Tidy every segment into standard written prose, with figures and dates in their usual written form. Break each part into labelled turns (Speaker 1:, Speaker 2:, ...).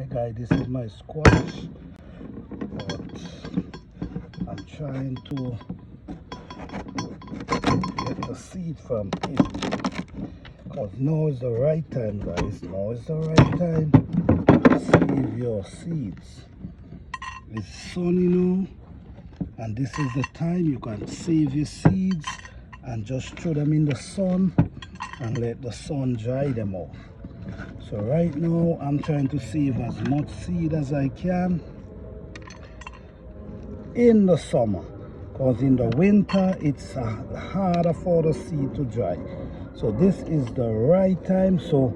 Speaker 1: guys, this is my squash, but I'm trying to get the seed from it, because now is the right time, guys. Now is the right time to save your seeds. It's sunny now, and this is the time you can save your seeds and just throw them in the sun and let the sun dry them off. So right now I'm trying to save as much seed as I can in the summer, because in the winter it's harder for the seed to dry. So this is the right time. So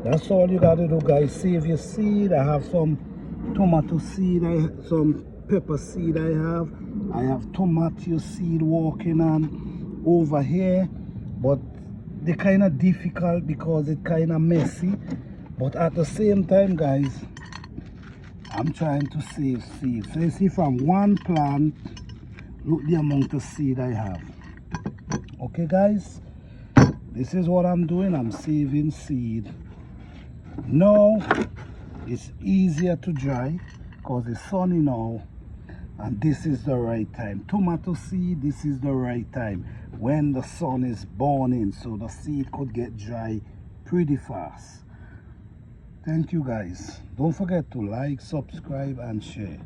Speaker 1: that's all you got to do, guys. Save your seed. I have some tomato seed, some pepper seed. I have tomato seed walking on over here, but they're kind of difficult because it's kind of messy. But at the same time, guys, I'm trying to save seeds. So you see, from one plant, look the amount of seed I have. Okay, guys, this is what I'm doing. I'm saving seed. Now it's easier to dry because it's sunny now, and this is the right time. Tomato seed, this is the right time when the sun is burning, so the seed could get dry pretty fast. Thank you, guys. Don't forget to like, subscribe and share.